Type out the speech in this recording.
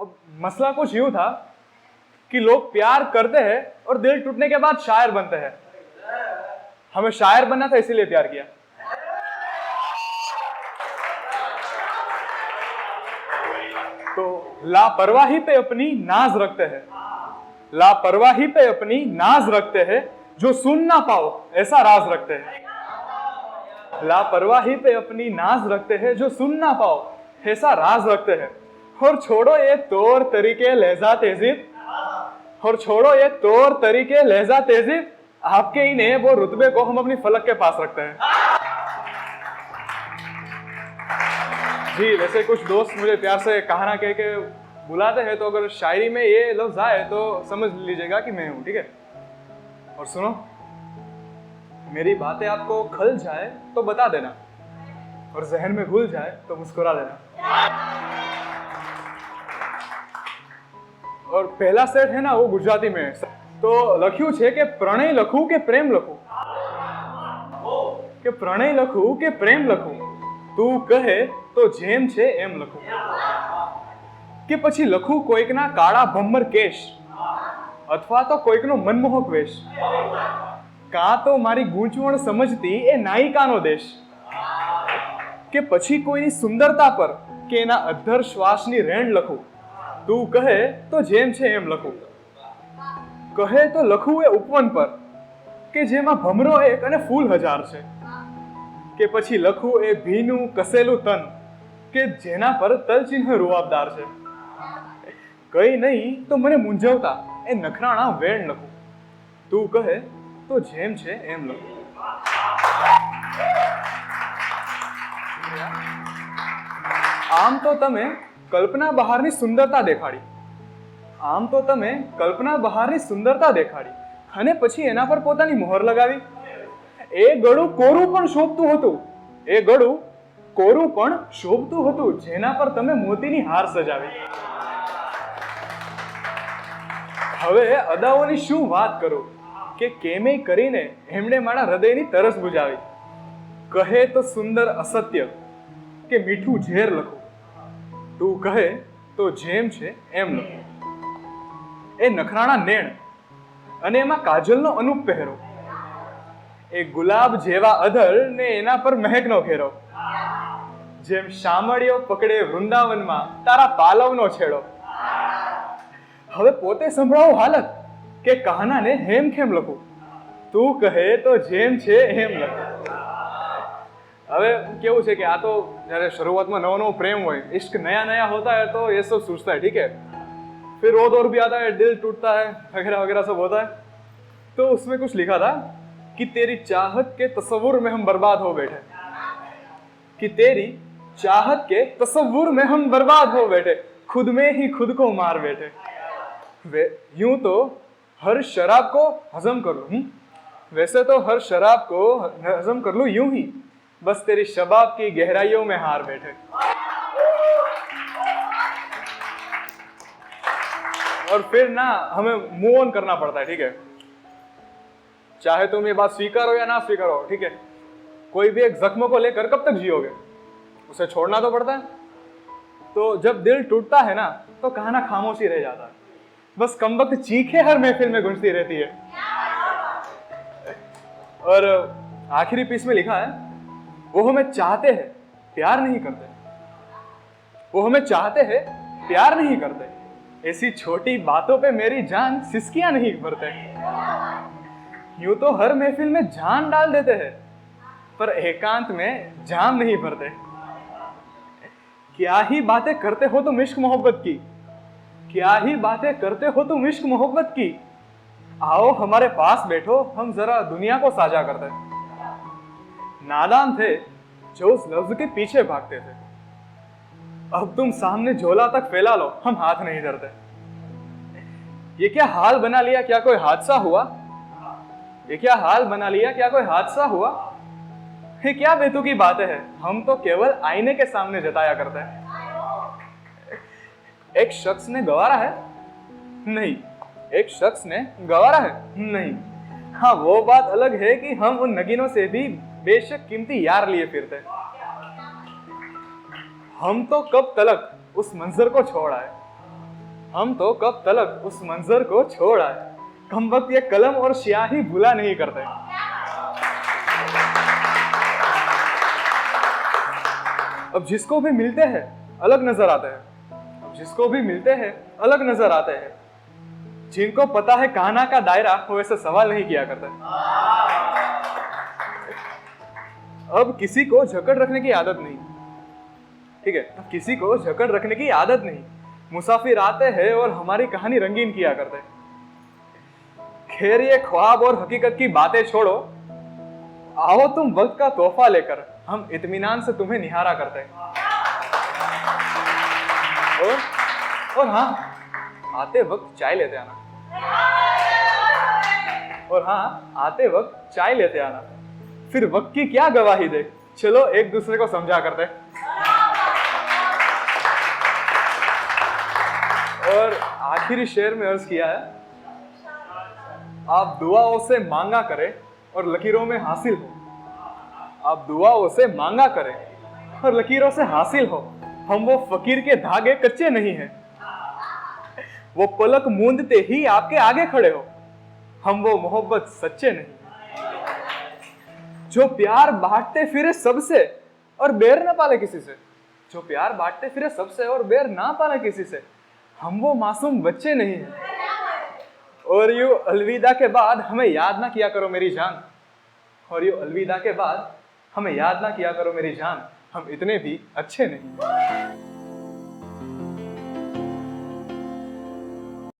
अब मसला कुछ यूं था कि लोग प्यार करते हैं और दिल टूटने के बाद शायर बनते हैं। हमें शायर बनना था, इसीलिए प्यार किया। तो लापरवाही पे अपनी नाज रखते हैं, लापरवाही पे अपनी नाज रखते हैं, जो सुन ना पाओ ऐसा राज रखते हैं। लापरवाही पे अपनी नाज रखते हैं, जो सुन ना पाओ ऐसा राज रखते हैं। और छोड़ो ये तौर तरीके लहजा तेजीब, और छोड़ो ये तौर तरीके लहजा तेजीब, आपके ही ने वो रुतबे को हम अपनी फलक के पास रखते हैं। जी, वैसे कुछ दोस्त मुझे प्यार से कहाना कह के बुलाते हैं, तो अगर शायरी में ये लफ्ज आए तो समझ लीजिएगा कि मैं हूं, ठीक है। और सुनो, मेरी बातें आपको खल जाए तो बता देना, और जहन में घुल जाए तो मुस्कुरा देना। और पहला सेट है ना, वो गुजराती में है। तो लख्यू छे के प्रणय लखू के प्रेम लखू, के प्रणय लखू के प्रेम लखू, तू कहे तो जेम छे एम लखू। કે પછી લખું કોઈકના કાળા ભમ્મર કેશ, અથવા તો કોઈકનો મનમોહક વેશ, કાં તો મારી ગૂંચવણ સમજતી એ નાયિકાનો દેશ, કે પછી કોઈની સુંદરતા પર કે એના અધ્ધર શ્વાસની રેણ લખું, તું કહે તો જેમ છે એમ લખું। કહે તો લખું એ ઉપવન પર કે જેમાં ભમરો એક અને ફૂલ હજાર છે, કે પછી લખું એ ભીનું કસેલું તન કે જેના પર તલચિહ્ન રૂઆબદાર છે। કઈ નહીં તો મને મૂંઝવતા એ નખરાણા વેણ લખું, તું કહે તો જેમ છે એમ લખું। આમ તો તમે કલ્પના બહારની સુંદરતા દેખાડી, આમ તો તમે કલ્પના બહારની સુંદરતા દેખાડી અને પછી એના પર પોતાની મોહર લગાવી। એ ગળું કોરું પણ શોભતું હતું, એ ગળું કોરું પણ શોભતું હતું, જેના પર તમે મોતીની હાર સજાવી। હવે અદાઓની શું વાત કરું કે કેમે કરીને એમણે મારા હૃદયની તરસ બુજાવી। કહે તો સુંદર અસત્ય કે મીઠું ઝેર લખું, તું કહે તો જેમ છે એમ લખું। એ નખરાણા નેણ અને એમાં કાજલનો અનુપ પહેરો, એ ગુલાબ જેવા અધર ને એના પર મહેકનો ઘેરો, જેમ શામળિયો પકડે વૃંદાવનમાં તારા પાલવનો છેડો। હવે પોતે સંભળાવો હાલત કે કહાનાને હેમખેમ લખું, તું કહે તો જેમ છે એમ લખું। હવે કેવું છે કે આ તો જ્યારે શરૂઆતમાં નવો નવો પ્રેમ હોય, इश्क नया नया होता है तो ये सब सोचता है, ठीक है। फिर वो दौर भी आता है, दिल टूटता है वगैरह वगैरह सब होता है। तो उसमें कुछ लिखा था कि तेरी चाहत के तस्वुर में हम बर्बाद हो बैठे, कि तेरी चाहत के तस्वुर में हम बर्बाद हो बैठे, खुद में ही खुद को मार बैठे। वे यूं तो हर शराब को हजम कर लूं, वैसे तो हर शराब को हजम कर लूं यूं ही, बस तेरी शबाब की गहराइयों में हार बैठे। और फिर ना हमें मूव ऑन करना पड़ता है, ठीक है। चाहे तुम ये बात स्वीकारो या ना स्वीकारो, ठीक है। कोई भी एक जख्म को लेकर कब तक जियोगे, उसे छोड़ना तो पड़ता है। तो जब दिल टूटता है ना, तो कहाना खामोशी रह जाता है, बस कमबख्त चीखे हर महफिल में गूंजती रहती है। और आखिरी पीस में लिखा है, वो हमें चाहते हैं प्यार नहीं करते, वो हमें चाहते हैं प्यार नहीं करते, ऐसी छोटी बातों पे मेरी जान सिसकियां नहीं भरते। यूं तो हर महफिल में जान डाल देते हैं, पर एकांत में जाम नहीं भरते। क्या ही बातें करते हो तुम इश्क मोहब्बत की, क्या ही बातें करते हो तुम इश्क मोहब्बत की, आओ हमारे पास बैठो हम जरा दुनिया को साझा करते। नादान थे जो उस लफ्ज के पीछे भागते थे, अब तुम सामने झोला तक फैला लो हम हाथ नहीं धरते। ये क्या हाल बना लिया, क्या कोई हादसा हुआ, ये क्या हाल बना लिया, क्या कोई हादसा हुआ, ये क्या बेतुकी बातें हैं, हम तो केवल आईने के सामने जताया करते हैं। एक शख्स ने गवारा है नहीं, एक शख्स ने गवारा है नहीं, हाँ वो बात अलग है कि हम उन नगीनों से भी बेशक कीमती यार लिए फिरते। हम तो कब तलक उस मंजर को छोड़ आए, हम तो कब तलक उस मंजर को छोड़ आए, कम वक्त ये कलम और स्याही भुला नहीं करते। अब जिसको भी मिलते हैं अलग नजर आते हैं, अब जिसको भी मिलते हैं अलग नजर आते हैं। जिनको पता है कान्हा का दायरा वो ऐसे सवाल नहीं किया करते। अब किसी को जकड़ रखने की आदत नहीं, ठीक है, अब किसी को जकड़ रखने की आदत नहीं। मुसाफिर आते हैं और हमारी कहानी रंगीन किया करते। खैर ये ख्वाब और हकीकत की बातें छोड़ो, आओ तुम वक्त का तोहफा लेकर, हम इत्मीनान से तुम्हें निहारा करते हैं। और हाँ, आते वक्त चाय लेते आना। और हाँ, आते वक्त चाय लेते आना। फिर वक्त की क्या गवाही दे, चलो एक दूसरे को समझा करते। और आखिरी शेर में अर्ज किया है, आप दुआओं से मांगा करें और लकीरों में हासिल हो। आप दुआओं से मांगा करें और लकीरों से हासिल हो। हम वो फकीर के धागे कच्चे नहीं हैं, वो पलक मूंदते ही आपके आगे खड़े हो। हम वो मोहब्बत सच्चे नहीं, जो प्यार बांटते फिरे सबसे और बैर ना पाले किसी से। जो प्यार बांटते फिरे सबसे और बैर ना पाले किसी से। हम वो मासूम बच्चे नहीं हैं। और यूं अलविदा के बाद हमें याद ना किया करो मेरी जान। और यूं अलविदा के बाद हमें याद ना किया करो मेरी जान, हम इतने भी अच्छे नहीं।